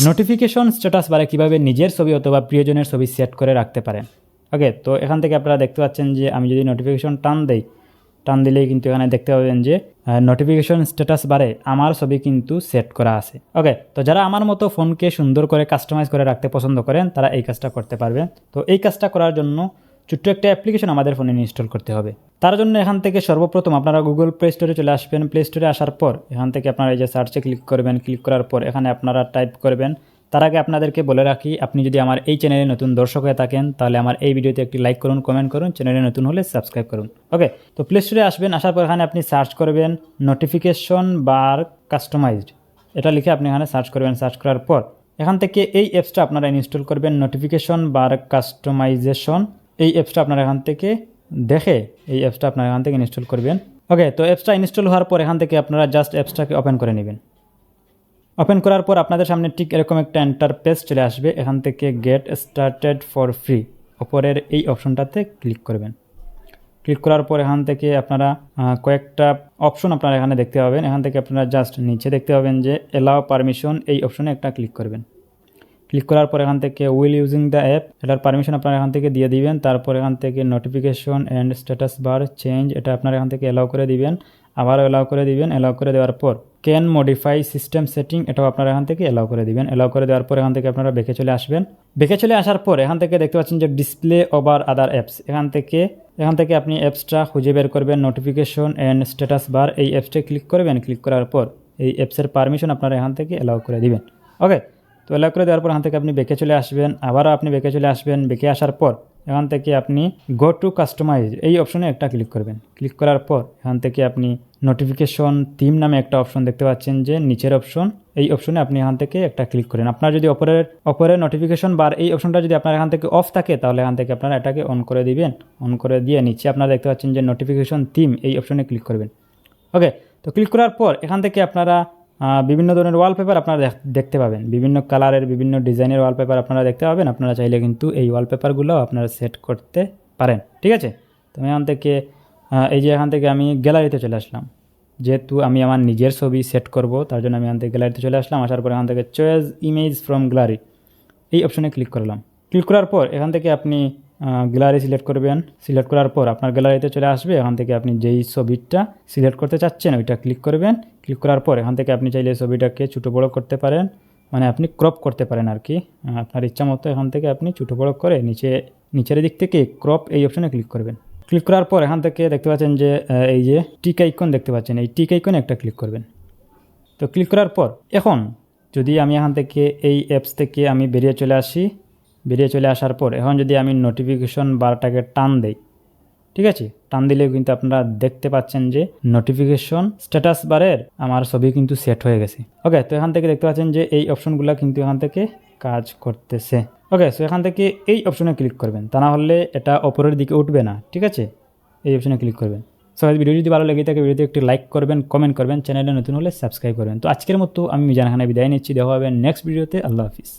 Notification status বারে কীভাবে নিজের ছবি অথবা প্রিয়জনের ছবি সেট করে রাখতে পারেন। ওকে, তো এখান থেকে আপনারা দেখতে পাচ্ছেন যে আমি যদি নোটিফিকেশন টান দিলেই কিন্তু এখানে দেখতে পাবেন যে নোটিফিকেশন স্ট্যাটাস বারে আমার ছবি কিন্তু সেট করা আছে। ওকে, তো যারা আমার মতো ফোনকে সুন্দর করে কাস্টমাইজ করে রাখতে পছন্দ করেন তারা এই কাজটা করতে পারবেন। তো এই কাজটা করার জন্য ছোট্ট একটা অ্যাপ্লিকেশন আমাদের ফোনে ইনস্টল করতে হবে। তার জন্য এখান থেকে সর্বপ্রথম আপনারা গুগল প্লে স্টোরে চলে আসবেন। প্লে স্টোরে আসার পর এখান থেকে আপনারা এই যে সার্চে ক্লিক করবেন। ক্লিক করার পর এখানে আপনারা টাইপ করবেন। তার আগে আপনাদেরকে বলে রাখি, আপনি যদি আমার এই চ্যানেলে নতুন দর্শক হয়ে থাকেন তাহলে আমার এই ভিডিওতে একটি লাইক করুন, কমেন্ট করুন, চ্যানেলে নতুন হলে সাবস্ক্রাইব করুন। ওকে, তো প্লে স্টোরে আসবেন। আসার পর এখানে আপনি সার্চ করবেন নোটিফিকেশন বার কাস্টমাইজড, এটা লিখে আপনি এখানে সার্চ করবেন। সার্চ করার পর এখান থেকে এই অ্যাপসটা আপনারা ইনস্টল করবেন, নোটিফিকেশন বার কাস্টমাইজেশন। এই অ্যাপসটা আপনারা এখান থেকে দেখে এই অ্যাপসটা আপনারা এখান থেকে ইনস্টল করবেন। ওকে, তো অ্যাপসটা ইনস্টল হওয়ার পর এখান থেকে আপনারা জাস্ট অ্যাপসটাকে ওপেন করে নেবেন। ওপেন করার পর আপনাদের সামনে ঠিক এরকম একটা ইন্টারফেস চলে আসবে। এখান থেকে গেট স্টার্টেড ফর ফ্রি ওপরের এই অপশনটাতে ক্লিক করবেন। ক্লিক করার পর এখান থেকে আপনারা কয়েকটা অপশন আপনারা এখানে দেখতে পাবেন। এখান থেকে আপনারা জাস্ট নিচে দেখতে পাবেন যে অ্যালাউ পারমিশন, এই অপশনে একটা ক্লিক করবেন। ক্লিক করার পর এখান থেকে উইল ইউজিং দ্য অ্যাপ, এটার পারমিশন আপনারা এখান থেকে দিয়ে দিবেন। তারপর এখান থেকে notification and status bar change, এটা আপনারা এখান থেকে অ্যালাউ করে দিবেন। আবারও অ্যালাউ করে দিবেন। অ্যালাউ করে দেওয়ার পর ক্যান মডিফাই সিস্টেম সেটিং, এটাও আপনারা এখান থেকে অ্যালাউ করে দিবেন। অ্যালাউ করে দেওয়ার পর এখান থেকে আপনারা ব্যাকে চলে আসবেন। ব্যাকে চলে আসার পর এখান থেকে দেখতে পাচ্ছেন যে ডিসপ্লে ওভার আদার অ্যাপস, এখান থেকে আপনি অ্যাপসটা খুঁজে বের করবেন। নোটিফিকেশন অ্যান্ড স্ট্যাটাস বার, এই অ্যাপসটা ক্লিক করবেন। ক্লিক করার পর এই অ্যাপসের পারমিশন আপনারা এখান থেকে অ্যালাউ করে দিবেন। ওকে, তো অ্যালাউ করে দেওয়ার পর এখান থেকে আপনি ব্যাকে চলে আসবেন। আবারও আপনি ব্যাকে চলে আসবেন। ব্যাকে আসার পর এখান থেকে আপনি গো টু কাস্টমাইজ, এই অপশনে একটা ক্লিক করবেন। ক্লিক করার পর এখান থেকে আপনি নোটিফিকেশন থিম নামে একটা অপশন দেখতে পাচ্ছেন যে নিচের অপশন, এই অপশনে আপনি এখান থেকে একটা ক্লিক করেন। আপনার যদি অপরের নোটিফিকেশন বার এই অপশনটা যদি আপনার এখান থেকে অফ থাকে তাহলে এখান থেকে আপনারা এটাকে অন করে দিবেন। অন করে দিয়ে নিচে আপনারা দেখতে পাচ্ছেন যে নোটিফিকেশন থিম, এই অপশনে ক্লিক করবেন। ওকে, তো ক্লিক করার পর এখান থেকে আপনারা বিভিন্ন ধরনের ওয়ালপেপার আপনারা দেখতে পাবেন। বিভিন্ন কালারের বিভিন্ন ডিজাইনের ওয়ালপেপার আপনারা দেখতে পাবেন। আপনারা চাইলে কিন্তু এই ওয়ালপেপারগুলো আপনারা সেট করতে পারেন। ঠিক আছে, তো এখান থেকে এই যে এখান থেকে আমি গ্যালারিতে চলে আসলাম। যেহেতু আমি আমার নিজের ছবি সেট করব তার জন্য আমি এখান থেকে গ্যালারিতে চলে আসলাম। আসার পর এখান থেকে চয়েস ইমেজ ফ্রম গ্যালারি, এই অপশনে ক্লিক করলাম। ক্লিক করার পর এখান থেকে আপনি গ্যালারি সিলেক্ট করবেন। সিলেক্ট করার পর আপনার গ্যালারিতে চলে আসবে। এখান থেকে আপনি যেই ছবিটা সিলেক্ট করতে চাচ্ছেন ওইটা ক্লিক করবেন। ক্লিক করার পর এখান থেকে আপনি চাইলে ছবিটাকে ছোটো বড়ো করতে পারেন, মানে আপনি ক্রপ করতে পারেন আর কি। আপনার ইচ্ছা মতো এখান থেকে আপনি ছোটো বড়ো করে নিচের দিক থেকে ক্রপ, এই অপশনে ক্লিক করবেন। ক্লিক করার পর এখান থেকে দেখতে পাচ্ছেন যে এই যে টিক আইকন দেখতে পাচ্ছেন, এই টিক আইকনে একটা ক্লিক করবেন। তো ক্লিক করার পর এখন যদি আমি এখান থেকে এই অ্যাপস থেকে আমি বেরিয়ে চলে আসার পর এখন যদি আমি নোটিফিকেশন বারটাকে টান দেই, ঠিক আছে, টান দিলেও কিন্তু আপনারা দেখতে পাচ্ছেন যে নোটিফিকেশন স্ট্যাটাস বারের আমার ছবি কিন্তু সেট হয়ে গেছে। ওকে, তো এখান থেকে দেখতে পাচ্ছেন যে এই অপশনগুলো কিন্তু এখান থেকে কাজ করতেছে। ওকে, সো এখান থেকে এই অপশনে ক্লিক করবেন, তা না হলে এটা ওপরের দিকে উঠবে না। ঠিক আছে, এই অপশনে ক্লিক করবেন। সো ভিডিও যদি ভালো লেগে থাকে ভিডিওতে একটি লাইক করবেন, কমেন্ট করবেন, চ্যানেলে নতুন হলে সাবস্ক্রাইব করবেন। তো আজকের মতো আমি মিজান খান বিদায় নিচ্ছি। দেখা হবে নেক্সট ভিডিওতে। আল্লাহ হাফিজ।